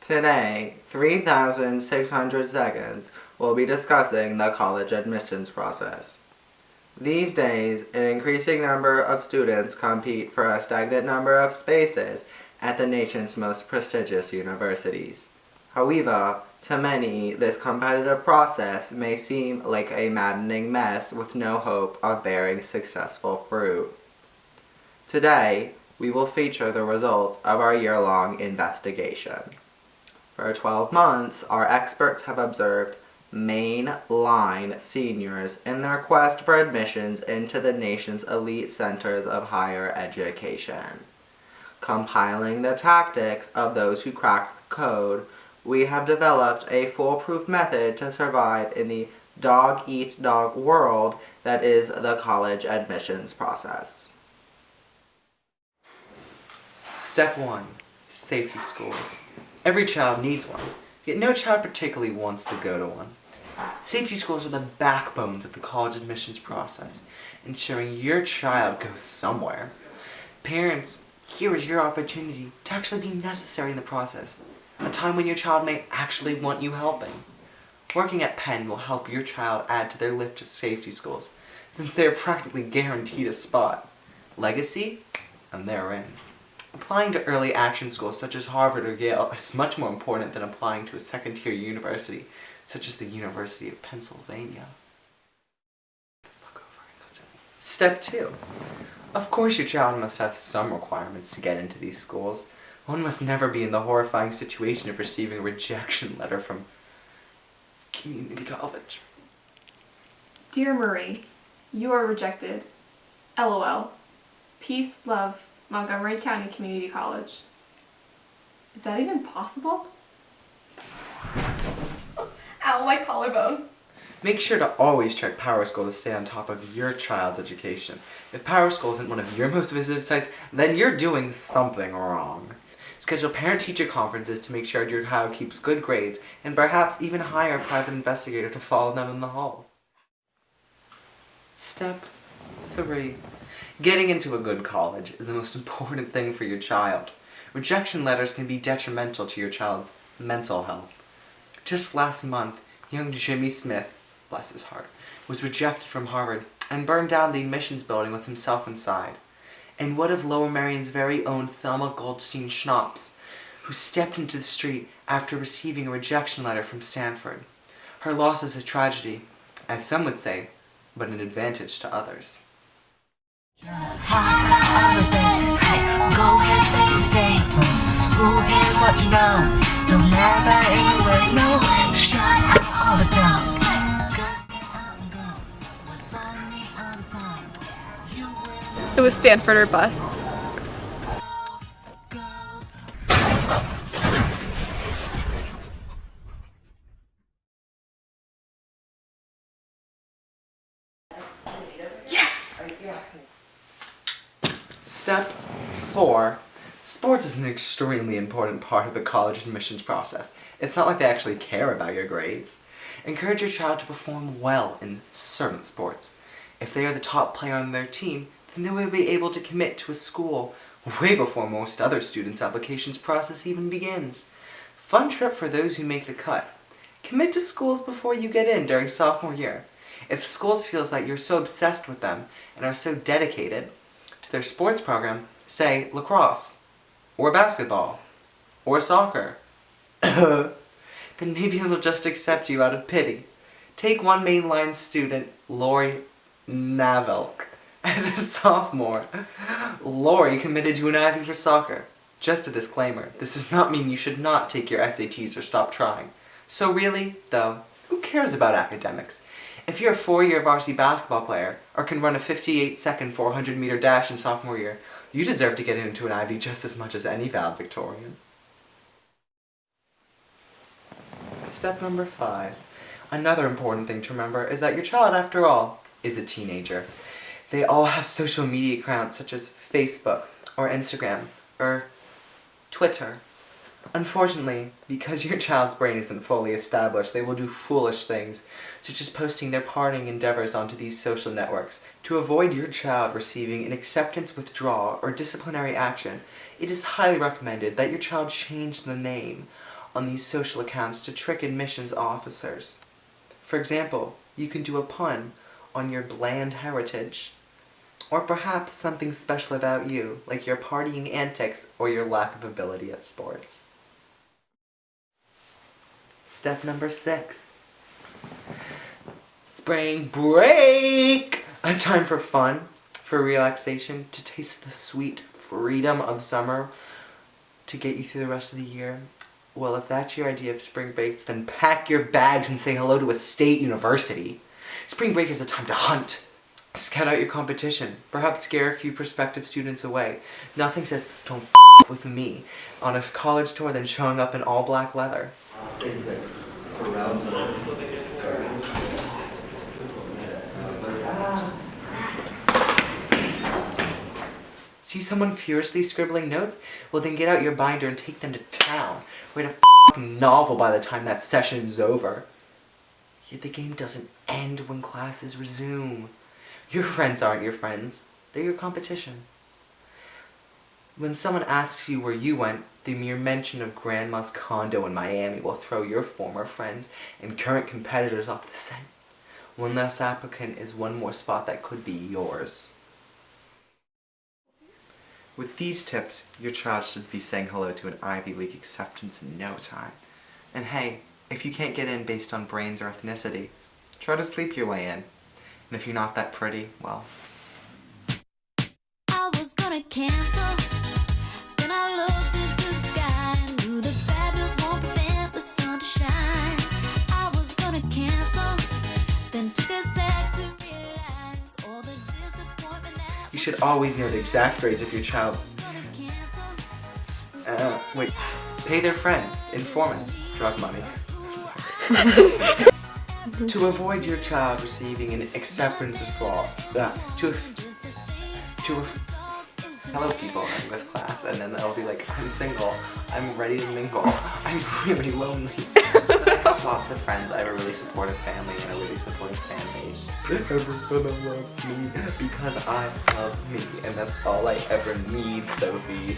Today, 3,600 seconds, we'll be discussing the college admissions process. These days, an increasing number of students compete for a stagnant number of spaces at the nation's most prestigious universities. However, to many, this competitive process may seem like a maddening mess with no hope of bearing successful fruit. Today, we will feature the results of our year-long investigation. For 12 months, our experts have observed mainline seniors in their quest for admissions into the nation's elite centers of higher education. Compiling the tactics of those who crack the code, we have developed a foolproof method to survive in the dog-eat-dog world that is the college admissions process. Step 1. Safety schools. Every child needs one, yet no child particularly wants to go to one. Safety schools are the backbones of the college admissions process, ensuring your child goes somewhere. Parents, here is your opportunity to actually be necessary in the process, a time when your child may actually want you helping. Working at Penn will help your child add to their list of safety schools, since they are practically guaranteed a spot. Legacy, and they're in. Applying to early action schools such as Harvard or Yale is much more important than applying to a second-tier university such as the University of Pennsylvania. Step 2. Of course your child must have some requirements to get into these schools. One must never be in the horrifying situation of receiving a rejection letter from community college. Dear Marie, you are rejected. LOL. Peace, love, Montgomery County Community College. Is that even possible? Ow, my collarbone. Make sure to always check PowerSchool to stay on top of your child's education. If PowerSchool isn't one of your most visited sites, then you're doing something wrong. Schedule parent-teacher conferences to make sure your child keeps good grades, and perhaps even hire a private investigator to follow them in the halls. Step 3. Getting into a good college is the most important thing for your child. Rejection letters can be detrimental to your child's mental health. Just last month, young Jimmy Smith, bless his heart, was rejected from Harvard and burned down the admissions building with himself inside. And what of Lower Merion's very own Thelma Goldstein Schnapps, who stepped into the street after receiving a rejection letter from Stanford? Her loss is a tragedy, as some would say, but an advantage to others. Go ahead, stay. Who cares what you know? Don't ever anywhere, no. Shut out all the doubt. Just get out and go. What's on the other side? You will. It was Stanford or bust. Go. Step 4. Sports is an extremely important part of the college admissions process. It's not like they actually care about your grades. Encourage your child to perform well in certain sports. If they are the top player on their team, then they will be able to commit to a school way before most other students' applications process even begins. Fun trip for those who make the cut. Commit to schools before you get in during sophomore year. If schools feels like you're so obsessed with them and are so dedicated to their sports program, say lacrosse, or basketball, or soccer, then maybe they'll just accept you out of pity. Take one mainline student, Lori Navelk, as a sophomore. Lori committed to an Ivy for soccer. Just a disclaimer, this does not mean you should not take your SATs or stop trying. So really, though, who cares about academics? If you're a 4-year varsity basketball player, or can run a 58-second 400-meter dash in sophomore year, you deserve to get into an Ivy just as much as any valedictorian. Step number 5. Another important thing to remember is that your child, after all, is a teenager. They all have social media accounts such as Facebook, or Instagram, or Twitter. Unfortunately, because your child's brain isn't fully established, they will do foolish things, such as posting their partying endeavors onto these social networks. To avoid your child receiving an acceptance withdrawal or disciplinary action, it is highly recommended that your child change the name on these social accounts to trick admissions officers. For example, you can do a pun on your bland heritage, or perhaps something special about you, like your partying antics or your lack of ability at sports. Step number 6. Spring break! A time for fun, for relaxation, to taste the sweet freedom of summer, to get you through the rest of the year. Well, if that's your idea of spring breaks, then pack your bags and say hello to a state university. Spring break is a time to hunt. Scout out your competition. Perhaps scare a few prospective students away. Nothing says, don't with me, on a college tour than showing up in all black leather. See someone furiously scribbling notes? Well, then get out your binder and take them to town. Write a f***ing novel by the time that session's over. Yet the game doesn't end when classes resume. Your friends aren't your friends. They're your competition. When someone asks you where you went, the mere mention of Grandma's condo in Miami will throw your former friends and current competitors off the scent. One less applicant is one more spot that could be yours. With these tips, your child should be saying hello to an Ivy League acceptance in no time. And hey, if you can't get in based on brains or ethnicity, try to sleep your way in. And if you're not that pretty, well... I was gonna cancel, then I looked into the sky and knew the fabulous won't prevent the sun to shine. I was gonna cancel, then took a sec to realize all the disappointment that You should always know the exact grades of your child. Wait. Pay their friends, informants, drug money. To avoid your child receiving an acceptance of fraud. Hello people in English class, and then they'll be like, I'm single, I'm ready to mingle, I'm really lonely. I have lots of friends, I have a really supportive family and a really supportive fan base. Everyone loves me because I love me, and that's all I ever need, Sophie.